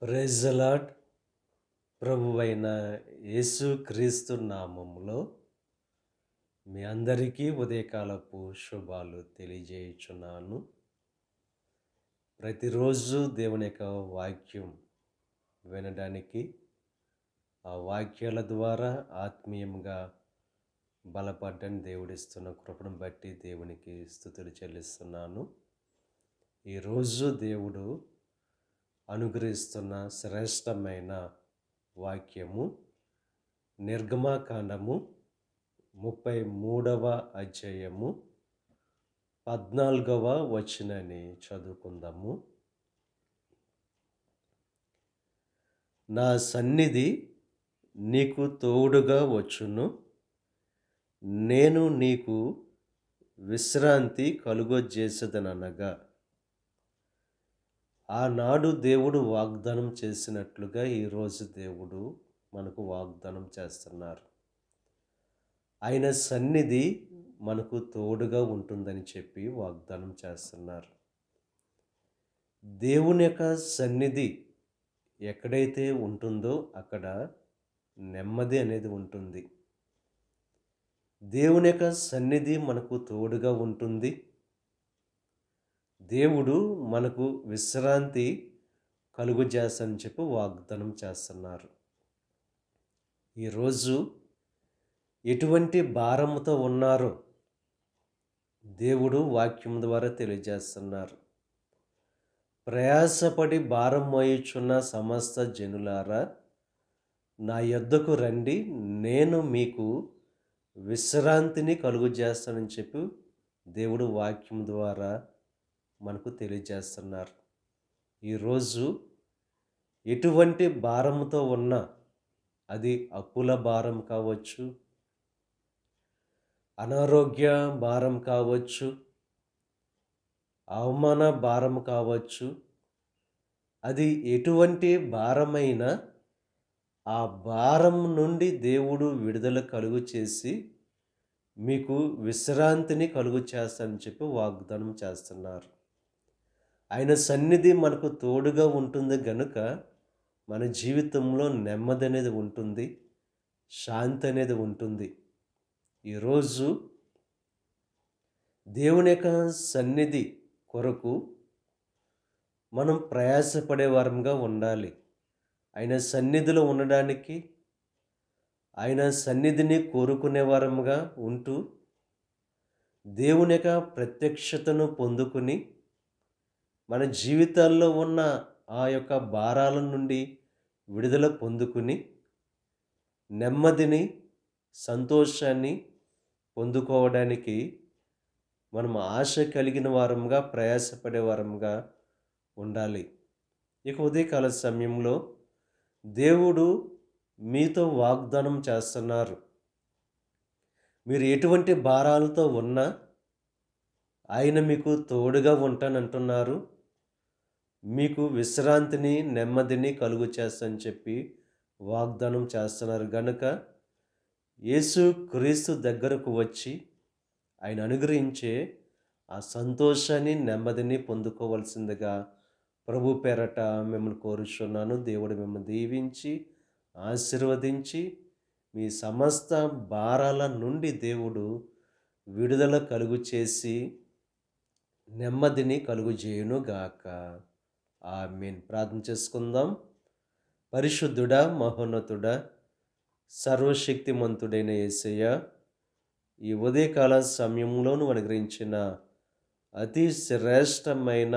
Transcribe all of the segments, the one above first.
Praise the lord. ప్రభువైన యేసుక్రీస్తు నామములో మీ అందరికీ ఉదయకాలపు శుభాలు తెలియజేయుచున్నాను. ప్రతిరోజు దేవుని యొక్క వాక్యం వినడానికి, ఆ వాక్యాల ద్వారా ఆత్మీయంగా బలపడ్డని దేవుడిస్తున్న కృపను బట్టి దేవునికి స్తుతులు చెల్లిస్తున్నాను. ఈరోజు దేవుడు అనుగ్రహిస్తున్న శ్రేష్టమైన వాక్యము నిర్గమకాండము 33వ అధ్యాయము 14వ వచనాన్ని చదువుకుందాము. నా సన్నిధి నీకు తోడుగా వచ్చును, నేను నీకు విశ్రాంతి కలుగజేసేదనగా. ఆనాడు దేవుడు వాగ్దానం చేసినట్లుగా ఈరోజు దేవుడు మనకు వాగ్దానం చేస్తున్నారు. ఆయన సన్నిధి మనకు తోడుగా ఉంటుందని చెప్పి వాగ్దానం చేస్తున్నారు. దేవుని యొక్క సన్నిధి ఎక్కడైతే ఉంటుందో అక్కడ నెమ్మది అనేది ఉంటుంది. దేవుని యొక్క సన్నిధి మనకు తోడుగా ఉంటుంది. దేవుడు మనకు విశ్రాంతి కలుగజేస్తానని చెప్పి వాగ్దానం చేస్తున్నారు. ఈరోజు ఎటువంటి భారముతో ఉన్నారో దేవుడు వాక్యం ద్వారా తెలియజేస్తున్నారు. ప్రయాసపడి భారం మోయుచున్న సమస్త జనులారా, నా యొద్దకు రండి, నేను మీకు విశ్రాంతిని కలుగజేస్తానని చెప్పి దేవుడు వాక్యం ద్వారా మనకు తెలియజేస్తున్నారు. ఈరోజు ఎటువంటి భారంతో ఉన్నా, అది అప్పుల భారం కావచ్చు, అనారోగ్య భారం కావచ్చు, అవమాన భారం కావచ్చు, అది ఎటువంటి భారమైనా ఆ భారం నుండి దేవుడు విడుదల కలుగు చేసి మీకు విశ్రాంతిని కలుగు చేస్తానని చెప్పి వాగ్దానం చేస్తున్నారు. ఆయన సన్నిధి మనకు తోడుగా ఉంటుంది గనుక మన జీవితంలో నెమ్మది అనేది ఉంటుంది, శాంతి అనేది ఉంటుంది. ఈరోజు దేవుని యొక్క సన్నిధి కొరకు మనం ప్రయాసపడే వారంగా ఉండాలి. ఆయన సన్నిధిలో ఉండడానికి, ఆయన సన్నిధిని కోరుకునే వారముగా ఉంటూ దేవుని యొక్క ప్రత్యక్షతను పొందుకుని మన జీవితాల్లో ఉన్న ఆ యొక్క భారాల నుండి విడుదల పొందుకుని నెమ్మదిని, సంతోషాన్ని పొందుకోవడానికి మనం ఆశ కలిగిన వారంగా, ప్రయాసపడే వారంగా ఉండాలి. ఇక ఉదయకాల సమయంలో దేవుడు మీతో వాగ్దానం చేస్తున్నారు. మీరు ఎటువంటి భారాలతో ఉన్నా ఆయన మీకు తోడుగా ఉంటానంటున్నారు. మీకు విశ్రాంతిని, నెమ్మదిని కలుగు చేస్తానని చెప్పి వాగ్దానం చేస్తున్నారు. గనుక యేసుక్రీస్తు దగ్గరకు వచ్చి ఆయన అనుగ్రహించే ఆ సంతోషాన్ని, నెమ్మదిని పొందుకోవలసిందిగా ప్రభు పేరట మిమ్మల్ని కోరుచున్నాను. దేవుడు మిమ్మల్ని దీవించి ఆశీర్వదించి మీ సమస్త భారాల నుండి దేవుడు విడుదల కలుగు చేసి నెమ్మదిని కలుగు చేయును గాక. ఆమేన్. ప్రార్థన చేసుకుందాం. పరిశుద్ధుడా, మహోన్నతుడా, సర్వశక్తిమంతుడైన యేసయ్య, ఈ ఉదయకాల సమయంలో నువ్వు అనుగ్రహించిన అతి శ్రేష్టమైన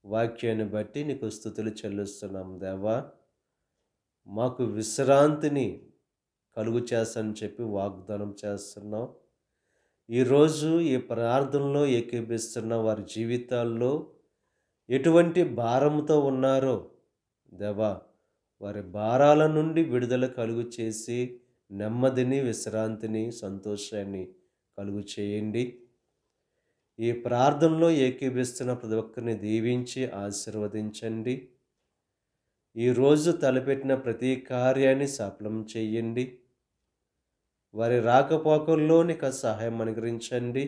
వాక్యాన్ని బట్టి నీకు స్తుతులు చెల్లిస్తున్నాం దేవా. మాకు విశ్రాంతిని కలుగు చేస్తానని చెప్పి వాగ్దానం చేస్తున్నాం. ఈరోజు ఈ ప్రార్థనలో ఏకీభిస్తున్న వారి జీవితాల్లో ఎటువంటి భారంతో ఉన్నారో దేవా, వారి భారాల నుండి విడుదల కలుగు చేసి నెమ్మదిని, విశ్రాంతిని, సంతోషాన్ని కలుగు చేయండి. ఈ ప్రార్థనలో ఏకీభిస్తున్న ప్రతి ఒక్కరిని దీవించి ఆశీర్వదించండి. ఈరోజు తలపెట్టిన ప్రతి కార్యాన్ని సఫలం చేయండి. వారి రాకపోకల్లో నీకు సహాయం అనుగ్రహించండి.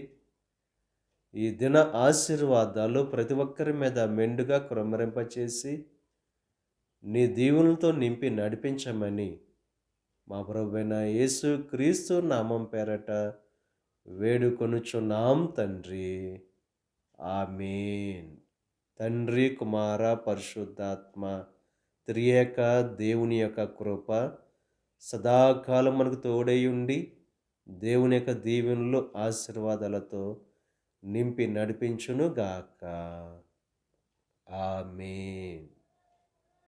ఈ దిన ఆశీర్వాదాలు ప్రతి ఒక్కరి మీద మెండుగా కుమ్మరింపచేసి నీ దీవులతో నింపి నడిపించమని మా ప్రభువైన యేసు క్రీస్తు నామం పేరట వేడుకొనుచున్నాం తండ్రి. ఆమేన్. తండ్రి, కుమార, పరిశుద్ధాత్మ త్రియేక దేవుని యొక్క కృప సదాకాలం మనకు తోడై ఉండి దేవుని యొక్క దీవెనలు ఆశీర్వాదాలతో నింపి నడిపించును గాక. ఆమేన్.